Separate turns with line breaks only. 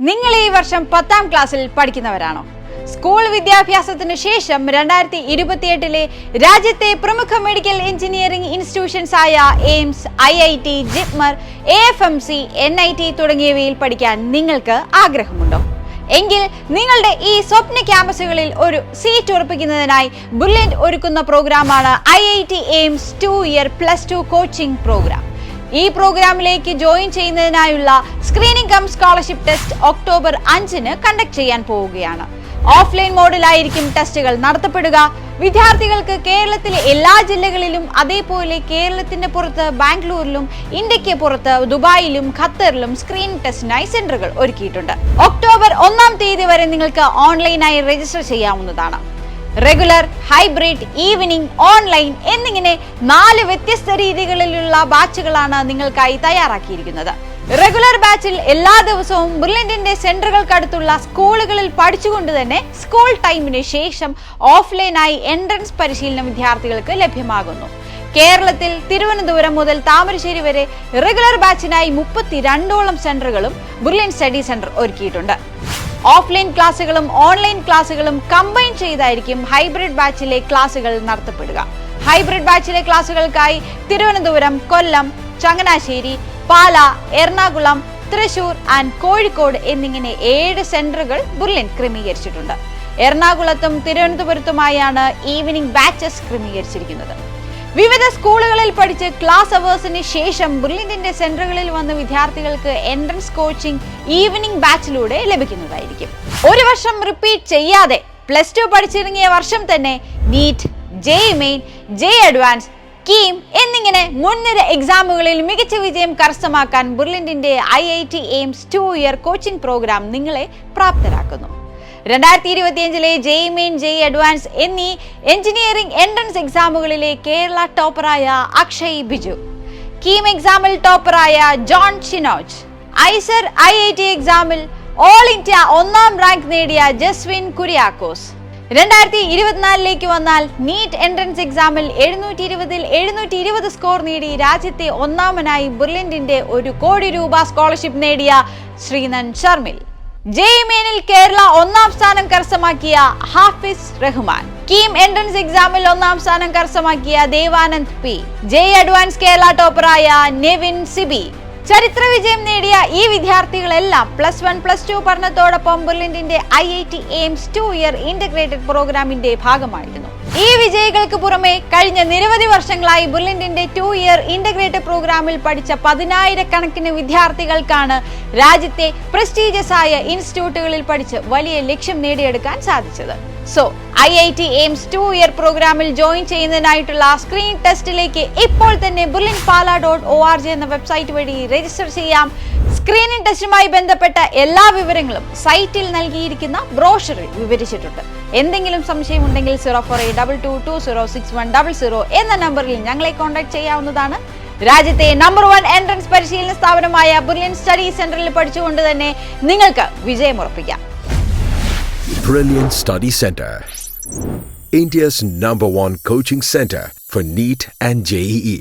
നിങ്ങൾ ഈ വർഷം 10ാം ക്ലാസ്സിൽ പഠിക്കുന്നവരാണോ? സ്കൂൾ വിദ്യാഭ്യാസത്തിനു ശേഷം 2028 രാജ്യത്തെ പ്രമുഖ മെഡിക്കൽ എഞ്ചിനീയറിംഗ് ഇൻസ്റ്റിറ്റ്യൂഷൻസ് ആയ AIIMS, IIT, JIPMER, AFMC, NIT തുടങ്ങിയവയിൽ പഠിക്കാൻ നിങ്ങൾക്ക് ആഗ്രഹമുണ്ടോ? എങ്കിൽ നിങ്ങളുടെ ഈ സ്വപ്ന ക്യാമ്പസുകളിൽ ഒരു സീറ്റ് ഉറപ്പിക്കുന്നതിനായി ബുള്ളന്റ് ഒരുക്കുന്ന പ്രോഗ്രാമാണ് IIT AIIMS 2-year +2 coaching program. ഈ പ്രോഗ്രാമിലേക്ക് ജോയിൻ ചെയ്യുന്നതിനായുള്ള screening cum scholarship test October 5-ന് കണ്ടക്ട് ചെയ്യാൻ പോവുകയാണ്. ഓഫ്ലൈൻ മോഡിലായിരിക്കും ടെസ്റ്റുകൾ നടത്തപ്പെടുക. വിദ്യാർത്ഥികൾക്ക് കേരളത്തിലെ എല്ലാ ജില്ലകളിലും, അതേപോലെ കേരളത്തിന്റെ പുറത്ത് ബാംഗ്ലൂരിലും, ഇന്ത്യക്ക് പുറത്ത് ദുബായിലും ഖത്തറിലും സ്ക്രീനിംഗ് ടെസ്റ്റിനായി സെന്ററുകൾ ഒരുക്കിയിട്ടുണ്ട്. ഒക്ടോബർ 1-ാം തീയതി വരെ നിങ്ങൾക്ക് ഓൺലൈനായി രജിസ്റ്റർ ചെയ്യാവുന്നതാണ്. റെഗുലർ, ഹൈബ്രിഡ്, ഈവനിംഗ്, ഓൺലൈൻ എന്നിങ്ങനെ 4 വ്യത്യസ്ത രീതികളിലുള്ള ബാച്ചുകളാണ് നിങ്ങൾക്കായി തയ്യാറാക്കിയിരിക്കുന്നത്. റെഗുലർ ബാച്ചിൽ എല്ലാ ദിവസവും ബ്രില്യന്റിന്റെ സെന്ററുകൾക്കടുത്തുള്ള സ്കൂളുകളിൽ പഠിച്ചുകൊണ്ട് തന്നെ സ്കൂൾ ടൈമിന് ശേഷം ഓഫ്ലൈനായി എൻട്രൻസ് പരിശീലനം വിദ്യാർത്ഥികൾക്ക് ലഭ്യമാകുന്നു. കേരളത്തിൽ തിരുവനന്തപുരം മുതൽ താമരശ്ശേരി വരെ റെഗുലർ ബാച്ചിനായി 32ഓളം സെന്ററുകളും ബ്രില്യന്റ് സ്റ്റഡി സെന്റർ ഒരുക്കിയിട്ടുണ്ട്. ഓഫ്ലൈൻ ക്ലാസുകളും ഓൺലൈൻ ക്ലാസുകളും കമ്പൈൻ ചെയ്തായിരിക്കും ഹൈബ്രിഡ് ബാച്ചിലെ ക്ലാസുകൾ നടത്തപ്പെടുക. ഹൈബ്രിഡ് ബാച്ചിലെ ക്ലാസുകൾക്കായി തിരുവനന്തപുരം, കൊല്ലം, ചങ്ങനാശ്ശേരി, പാല, എറണാകുളം, തൃശൂർ ആൻഡ് കോഴിക്കോട് എന്നിങ്ങനെ 7 സെന്ററുകൾ ബുള്ളന്റ് ക്രമീകരിച്ചിട്ടുണ്ട്. എറണാകുളത്തും തിരുവനന്തപുരത്തുമായാണ് ഈവനിംഗ് ബാച്ചസ് ക്രമീകരിച്ചിരിക്കുന്നത്. വിവിധ സ്കൂളുകളിൽ പഠിച്ച് ക്ലാസ് അവേഴ്സിന് ശേഷം ബ്രില്യന്റിന്റെ സെന്ററുകളിൽ വന്ന് വിദ്യാർത്ഥികൾക്ക് എൻട്രൻസ് കോച്ചിംഗ് ഈവനിംഗ് ബാച്ചിലൂടെ ലഭിക്കുന്നതായിരിക്കും. ഒരു വർഷം റിപ്പീറ്റ് ചെയ്യാതെ +2 പഠിച്ചിറങ്ങിയ വർഷം തന്നെ NEET, JEE main, JEE advance, KEAM എന്നിങ്ങനെ മുൻനിര എക്സാമുകളിൽ മികച്ച വിജയം കരസ്ഥമാക്കാൻ ബ്രില്യന്റിന്റെ IIT AIIMS 2-year coaching program നിങ്ങളെ പ്രാപ്തരാക്കുന്നു. 2025 JEE മെയിൻ, JEE അഡ്വാൻസ് എന്നീ എഞ്ചിനീയറിംഗ് എൻട്രൻസ് എക്സാമുകളിലെ കേരള ടോപ്പറായ അക്ഷയ് ബിജു, കീം എക്സാമിൽ ടോപ്പറായ ജോൺ ഷിനോജ്, ഐസർ IIT എക്സാമിൽ ഓൾ ഇന്ത്യ 1ാം റാങ്ക് നേടിയ ജസ്വിൻ കുര്യാക്കോസ്, 2024 വന്നാൽ നീറ്റ് എൻട്രൻസ് എക്സാമിൽ 720-ൽ 720 സ്കോർ നേടി രാജ്യത്തെ ഒന്നാമനായി ബ്രില്യന്റിന്റെ ₹1 കോടി സ്കോളർഷിപ്പ് നേടിയ ശ്രീനൻ ശർമിൽ, JEE മെയിനിൽ കേരള 1ാം സ്ഥാനം കരസ്ഥമാക്കിയ ഹാഫിസ് റഹ്മാൻ, കീം എൻട്രൻസ് എക്സാമിൽ 1ാം സ്ഥാനം കരസ്ഥമാക്കിയ Devanand P, JEE advance Kerala ടോപ്പറായ നെവിൻ സിബി. ചരിത്ര വിജയം നേടിയ ഈ വിദ്യാർത്ഥികളെല്ലാം +1, +2 പഠനത്തോടൊപ്പം ബ്രില്യന്റിന്റെ IIT എയിംസ് 2-year ഇന്റഗ്രേറ്റഡ് പ്രോഗ്രാമിന്റെ ഭാഗമായിരുന്നു. ഈ വിജയികൾക്ക് പുറമെ കഴിഞ്ഞ നിരവധി വർഷങ്ങളായി ബ്രില്യന്റിന്റെ 2-year ഇന്റഗ്രേറ്റഡ് പ്രോഗ്രാമിൽ പഠിച്ച 10,000-കണക്കിന് വിദ്യാർത്ഥികൾക്കാണ് രാജ്യത്തെ പ്രസ്റ്റീജിയസ് ആയ ഇൻസ്റ്റിറ്റ്യൂട്ടുകളിൽ പഠിച്ച് വലിയ ലക്ഷ്യം നേടിയെടുക്കാൻ സാധിച്ചത്. സോ IIT എയിംസ് 2-year പ്രോഗ്രാമിൽ ജോയിൻ ചെയ്യുന്നതിനായിട്ടുള്ള സ്ക്രീൻ ടെസ്റ്റിലേക്ക് ഇപ്പോൾ തന്നെ brilliantpala.org എന്ന വെബ്സൈറ്റ് വഴി രജിസ്റ്റർ ചെയ്യാം. സ്ക്രീനിംഗ് ടെസ്റ്റുമായി ബന്ധപ്പെട്ട എല്ലാ വിവരങ്ങളും സൈറ്റിൽ നൽകിയിരിക്കുന്ന ബ്രോഷറിൽ വിവരിച്ചിട്ടുണ്ട്. എന്തെങ്കിലും സംശയമുണ്ടെങ്കിൽ 0482220600 എന്ന നമ്പറിൽ ഞങ്ങളെ കോൺടാക്ട് ചെയ്യാവുന്നതാണ്. രാജ്യത്തെ നമ്പർ 1 എൻട്രൻസ് പരിശീലന സ്ഥാപനമായ ബ്രില്യന്റ് സ്റ്റഡി സെന്ററിൽ പഠിച്ചുകൊണ്ട് തന്നെ നിങ്ങൾക്ക് വിജയം ഉറപ്പിക്കാം.
Brilliant Study Center, India's #1 coaching center for NEET and JEE.